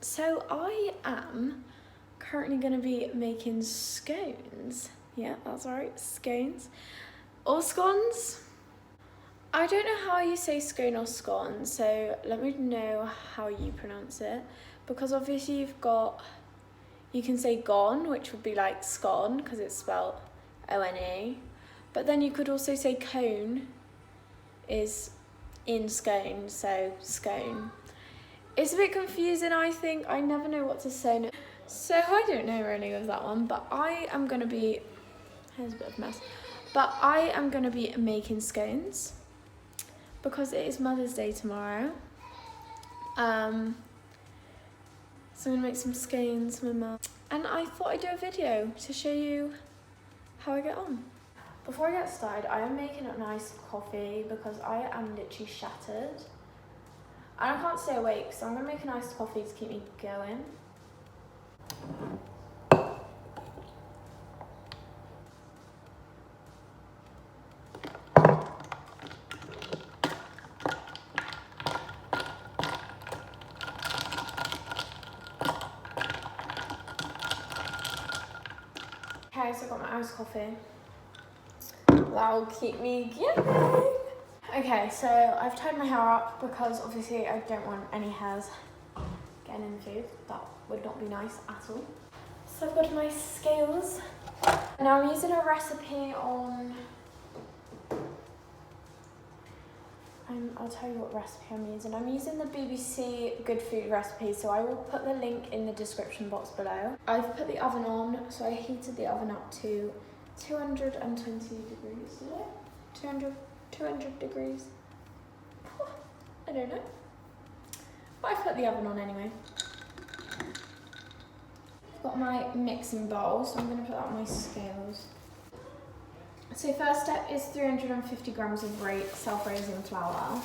So I am currently going to be making scones. Yeah, that's right, scones. Or scones. I don't know how you say scone or scone, so let me know how you pronounce it. Because obviously you can say gone, which would be like scone, because it's spelled O-N-E. But then you could also say cone is in scone, so scone. It's a bit confusing, I think. I never know what to say. So I don't know really with that one, but I am going to be, here's a bit of a mess, but I am going to be making scones because it is Mother's Day tomorrow. So I'm going to make some scones for my mum. And I thought I'd do a video to show you how I get on. Before I get started, I am making a nice coffee because I am literally shattered. And I can't stay awake, so I'm going to make a nice coffee to keep me going. Okay, so I got my iced coffee. That'll keep me going. Okay, so I've tied my hair up because obviously I don't want any hairs getting in the food. That would not be nice at all. So I've got my scales. Now I'm using a recipe on... I'll tell you what recipe I'm using. I'm using the BBC Good Food recipe, so I will put the link in the description box below. I've put the oven on, so I heated the oven up to 220 degrees, did I? 200 degrees. I don't know. But I've put the oven on anyway. I've got my mixing bowl, so I'm going to put that on my scales. So first step is 350 grams of self-raising flour.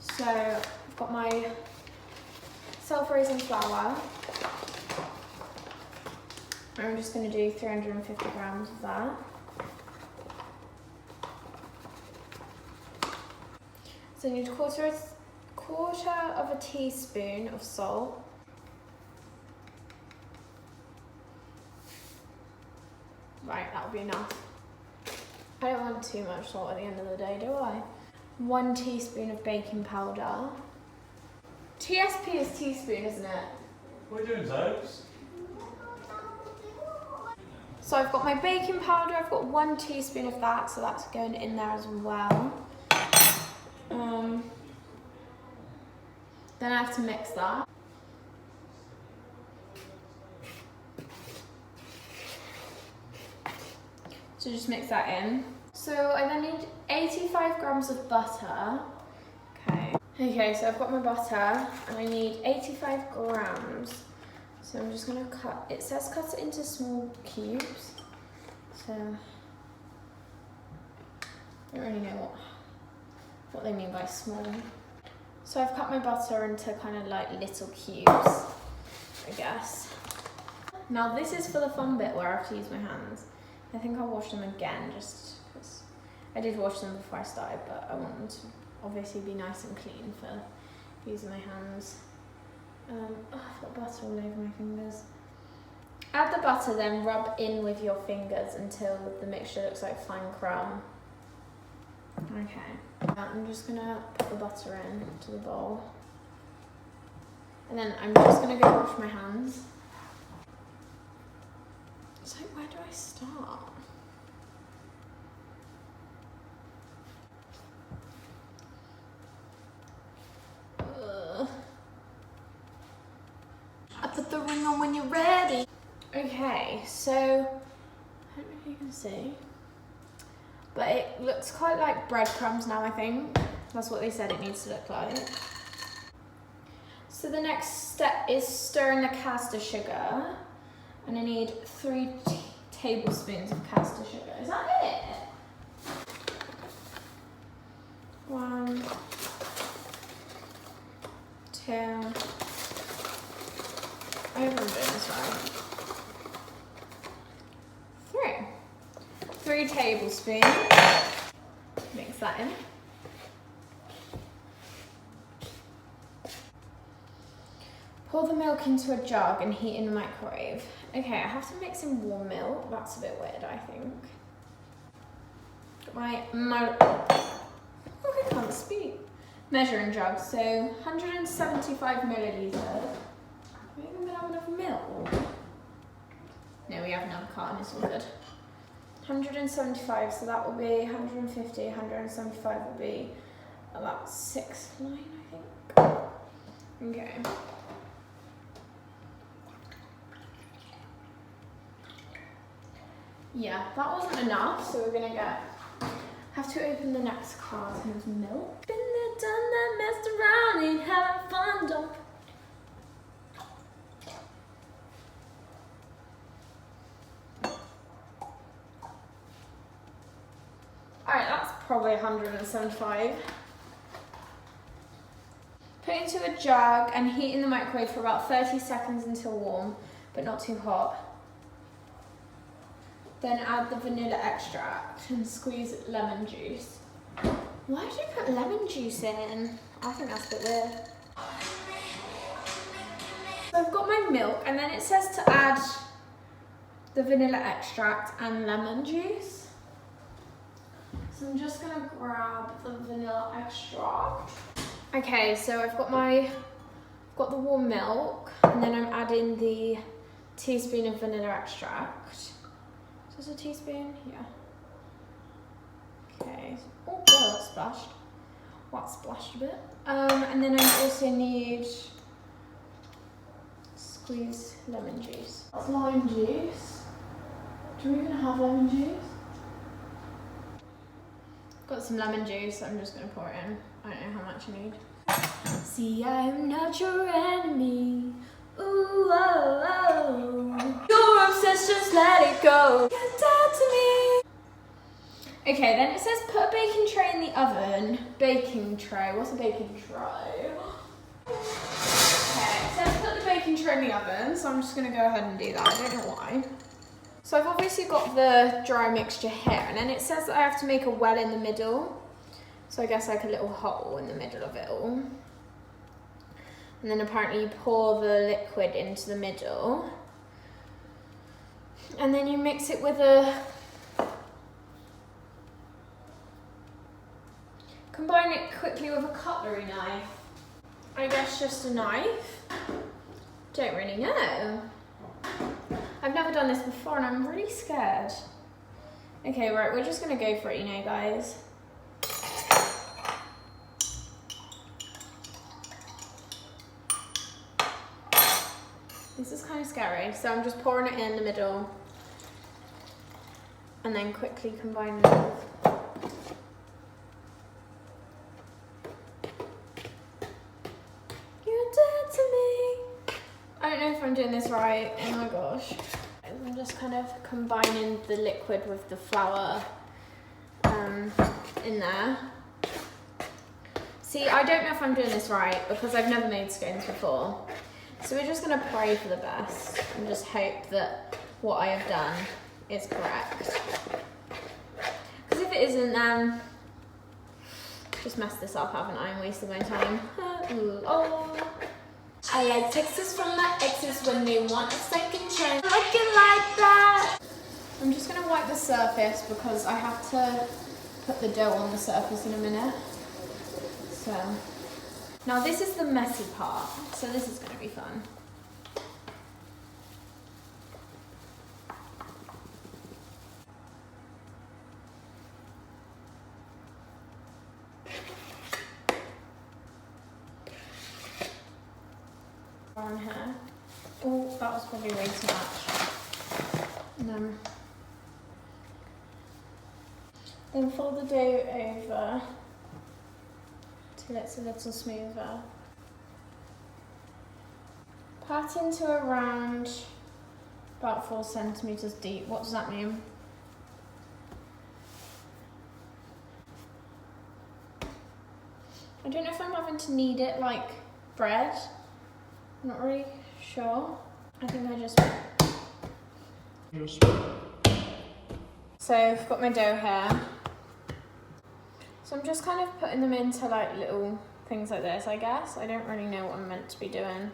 So I've got my self-raising flour. I'm just going to do 350 grams of that. So I need a quarter of a teaspoon of salt. Right, that'll be enough. I don't want too much salt at the end of the day, do I? 1 teaspoon of baking powder. TSP is teaspoon, isn't it? What are you doing, Zoes? So I've got my baking powder, I've got 1 teaspoon of that, so that's going in there as well. Then I have to mix that. So just mix that in. So I then need 85 grams of butter. Okay, so I've got my butter and I need 85 grams. So I'm just gonna cut, it says cut it into small cubes. So, I don't really know what they mean by small. So I've cut my butter into kind of like little cubes, I guess. Now this is for the fun bit where I have to use my hands. I think I'll wash them again just because I did wash them before I started, but I want them to obviously be nice and clean for using my hands. I've got butter all over my fingers. Add the butter, then rub in with your fingers until the mixture looks like fine crumb. Okay, I'm just gonna put the butter in to the bowl. And then I'm just gonna go wash my hands. So where do I start? I put the ring on when you're ready. Okay, so, I don't know if you can see, but it looks quite like breadcrumbs now, I think. That's what they said it needs to look like. So the next step is stirring the caster sugar. And I need 3 tablespoons of caster sugar. Is that it? 1, 2. I hope I'm doing this right. 3 tablespoons. Mix that in. Pour the milk into a jug and heat in the microwave. Okay, I have to mix in warm milk. That's a bit weird, I think. Got my I can't speak. Measuring jug, so 175 millilitres. Are we even gonna have enough milk? No, we have another carton, it's all good. 175, so that will be 150, 175 will be about 6 line, I think. Okay. Yeah, that wasn't enough, so we're gonna have to open the next carton of milk. Been there, done that, messed around, ain't having fun, don't. Alright, that's probably 175. Put into a jug and heat in the microwave for about 30 seconds until warm, but not too hot. Then add the vanilla extract and squeeze lemon juice. Why did you put lemon juice in? I think that's a bit weird. So I've got my milk, and then it says to add the vanilla extract and lemon juice. So I'm just gonna grab the vanilla extract. Okay, so I've got the warm milk, and then I'm adding the teaspoon of vanilla extract. Is this a teaspoon? Yeah. Okay. Oh, wow, that splashed. Well, that splashed a bit. And then I also need squeezed lemon juice. That's lime juice. Do we even have lemon juice? Got some lemon juice, I'm just gonna pour it in. I don't know how much I need. See, I'm not your enemy. Ooh, oh, oh. You're obsessed, just let it go. You're dead to me. Okay, then it says put a baking tray in the oven. Baking tray, what's a baking tray? Okay, it says put the baking tray in the oven, so I'm just gonna go ahead and do that. I don't know why. So I've obviously got the dry mixture here, and then it says that I have to make a well in the middle. So I guess like a little hole in the middle of it all. And then apparently you pour the liquid into the middle. And then you mix it with combine it quickly with a cutlery knife. I guess just a knife. Don't really know. I've never done this before and I'm really scared. Okay, right, we're just gonna go for it, you know, guys. This is kind of scary, so I'm just pouring it in the middle and then quickly combining it with. You're dead to me. I don't know if I'm doing this right, oh my gosh. I'm just kind of combining the liquid with the flour in there. See, I don't know if I'm doing this right because I've never made scones before. So we're just gonna pray for the best and just hope that what I have done is correct. Because if it isn't, then just messed this up, haven't I, and wasted my time. Oh. I like texts from my exes when they want a second chance. Looking like that. I'm just gonna wipe the surface because I have to put the dough on the surface in a minute. So. Now this is the messy part, so this is going to be fun. On here. Oh, that was probably way too much. And then fold the dough over till it's a little smoother. Pat into around about 4 centimeters deep. What does that mean? I don't know if I'm having to knead it like bread. I'm not really sure. I think I just... Yes. So I've got my dough here. So I'm just kind of putting them into like little things like this, I guess. I don't really know what I'm meant to be doing.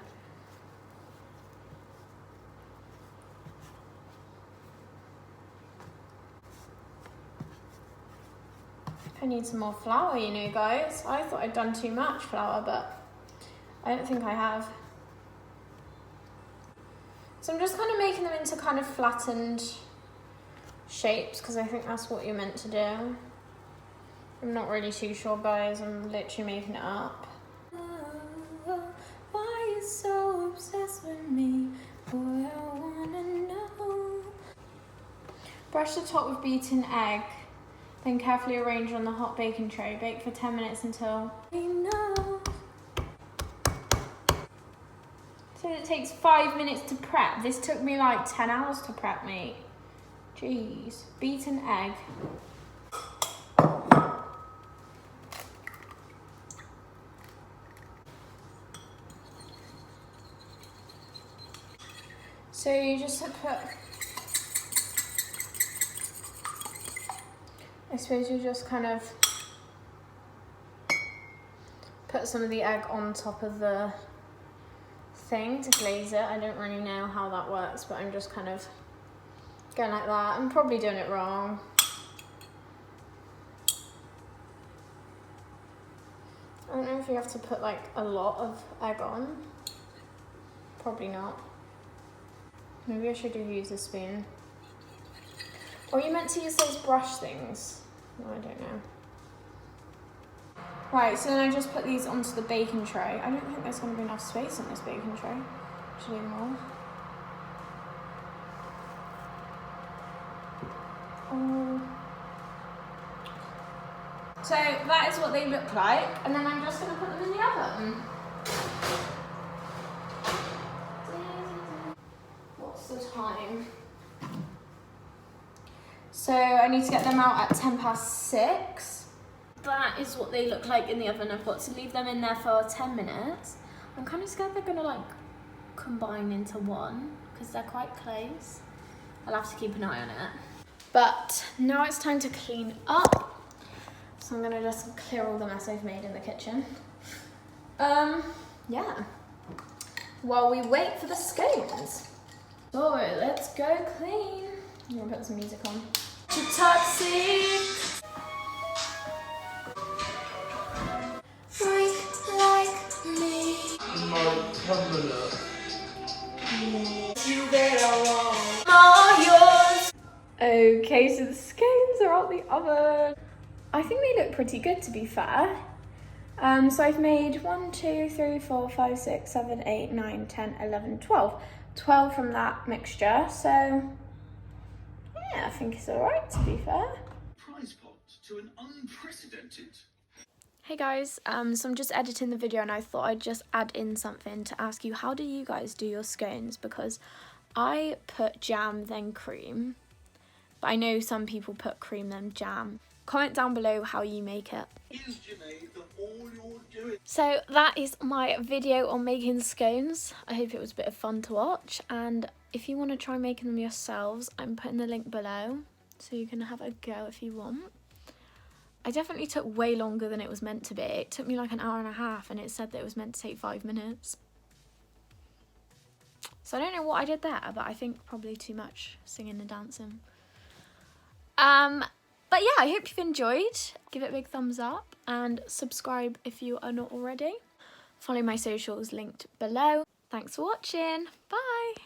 I need some more flour, you know, guys. I thought I'd done too much flour, but I don't think I have. So I'm just kind of making them into kind of flattened shapes because I think that's what you're meant to do. I'm not really too sure, guys. I'm literally making it up. Why are you so obsessed with me? Boy, I wanna know. Brush the top with beaten egg, then carefully arrange on the hot baking tray. Bake for 10 minutes until you know. So it takes 5 minutes to prep. This took me like 10 hours to prep, mate. Jeez. Beaten egg. So you just put, I suppose you just kind of put some of the egg on top of the thing to glaze it. I don't really know how that works, but I'm just kind of going like that. I'm probably doing it wrong. I don't know if you have to put like a lot of egg on. Probably not. Maybe I should have used a spoon. Or you meant to use those brush things? No, I don't know. Right, so then I just put these onto the baking tray. I don't think there's going to be enough space on this baking tray. Actually, more. So that is what they look like, and then I'm just going to put them in the oven. What's the time? So I need to get them out at 6:10. That is what they look like in the oven. I've got to leave them in there for 10 minutes. I'm kind of scared they're going to like combine into one because they're quite close. I'll have to keep an eye on it. But now it's time to clean up. So I'm going to just clear all the mess I've made in the kitchen. Yeah. While we wait for the scones. So let's go clean. I'm going to put some music on. You're toxic. Okay, so the scones are out the oven. I think they look pretty good, to be fair. So I've made 1, 2, 3, 4, 5, 6, 7, 8, 9, 10, 11, 12. 12 from that mixture, so yeah, I think it's alright, to be fair. Prize pot to an unprecedented. Hey guys, so I'm just editing the video and I thought I'd just add in something to ask you, how do you guys do your scones? Because I put jam then cream, but I know some people put cream then jam. Comment down below how you make it. Is Janae that all you're doing? So that is my video on making scones. I hope it was a bit of fun to watch, and if you want to try making them yourselves, I'm putting the link below so you can have a go if you want. I definitely took way longer than it was meant to be. It took me like an hour and a half and it said that it was meant to take 5 minutes. So I don't know what I did there, but I think probably too much singing and dancing. But yeah, I hope you've enjoyed. Give it a big thumbs up and subscribe if you are not already. Follow my socials linked below. Thanks for watching. Bye.